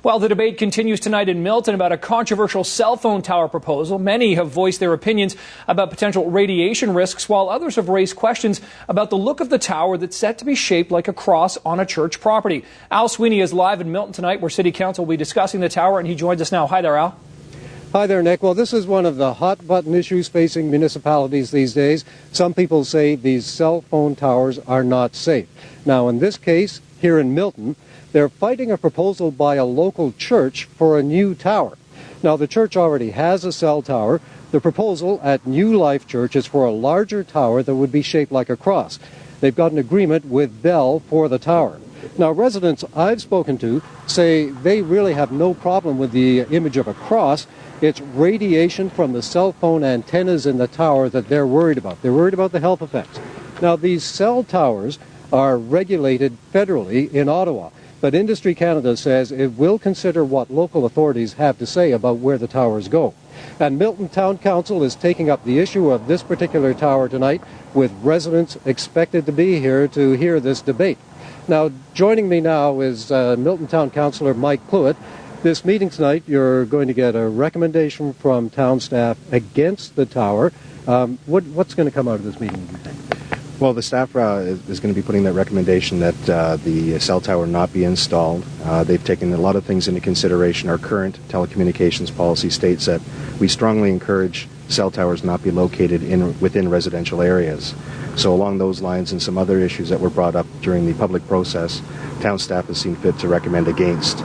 Well, the debate continues tonight in Milton about a controversial cell phone tower proposal. Many have voiced their opinions about potential radiation risks, while others have raised questions about the look of the tower that's set to be shaped like a cross on a church property. Al Sweeney is live in Milton tonight, where City Council will be discussing the tower, and he joins us now. Hi there, Al. Hi there, Nick. Well, this is one of the hot-button issues facing municipalities these days. Some people say these cell phone towers are not safe. Now, in this case, here in Milton, they're fighting a proposal by a local church for a new tower. Now, the church already has a cell tower. The proposal at New Life Church is for a larger tower that would be shaped like a cross. They've got an agreement with Bell for the tower. Now, residents I've spoken to say they really have no problem with the image of a cross. It's radiation from the cell phone antennas in the tower that they're worried about. They're worried about the health effects. Now, these cell towers are regulated federally in Ottawa, but Industry Canada says it will consider what local authorities have to say about where the towers go. And Milton Town Council is taking up the issue of this particular tower tonight, with residents expected to be here to hear this debate. Now, joining me now is Milton Town Councillor Mike Cluett. This meeting tonight, you're going to get a recommendation from town staff against the tower. What's going to come out of this meeting, do you think? Well, the staff is going to be putting that recommendation that the cell tower not be installed. They've taken a lot of things into consideration. Our current telecommunications policy states that we strongly encourage cell towers not be located within residential areas. So along those lines and some other issues that were brought up during the public process, town staff has seen fit to recommend against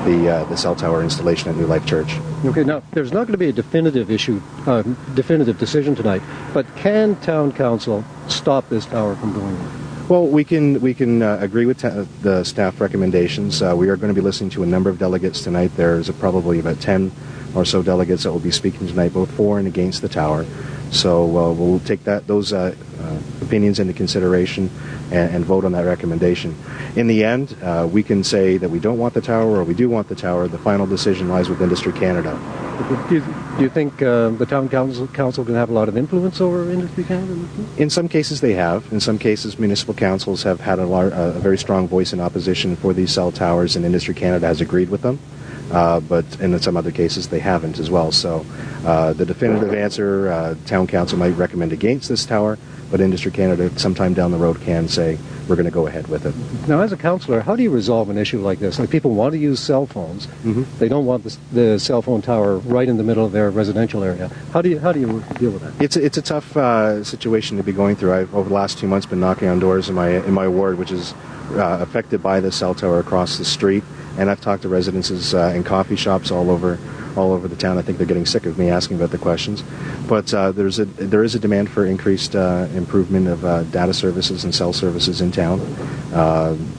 the cell tower installation at New Life Church. Okay, now there's not going to be a definitive decision tonight, but can town council stop this tower from going on? Well, we can agree with the staff recommendations. We are going to be listening to a number of delegates tonight. There's probably about 10 or so delegates that will be speaking tonight, both for and against the tower. So we'll take those opinions into consideration and vote on that recommendation. In the end, we can say that we don't want the tower or we do want the tower. The final decision lies with Industry Canada. Do you think the town council can have a lot of influence over Industry Canada? In some cases they have. In some cases, municipal councils have had a very strong voice in opposition for these cell towers, and Industry Canada has agreed with them. But in some other cases they haven't as well. So the definitive answer, town council might recommend against this tower, but Industry Canada sometime down the road can say we're going to go ahead with it. Now, as a councillor, how do you resolve an issue like this? Like, people want to use cell phones. Mm-hmm. They don't want the cell phone tower right in the middle of their residential area. How do you deal with that? It's a tough situation to be going through. I've over the last 2 months been knocking on doors in my ward, which is affected by the cell tower across the street. And I've talked to residences in coffee shops all over the town. I think they're getting sick of me asking about the questions. But there is a demand for increased improvement of data services and cell services in town.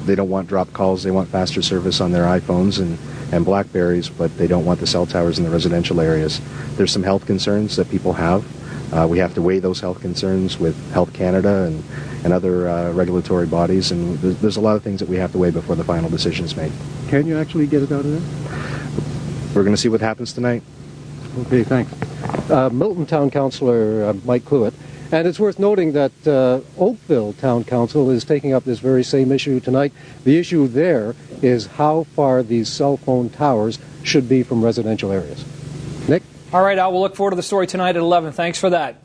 They don't want drop calls. They want faster service on their iPhones and Blackberries, but they don't want the cell towers in the residential areas. There's some health concerns that people have. We have to weigh those health concerns with Health Canada and other regulatory bodies, and there's a lot of things that we have to weigh before the final decision is made. Can you actually get it out of there? We're going to see what happens tonight. Okay, thanks. Milton Town Councillor Mike Cluett. And it's worth noting that Oakville Town Council is taking up this very same issue tonight. The issue there is how far these cell phone towers should be from residential areas. Nick? All right, Al, we'll look forward to the story tonight at 11. Thanks for that.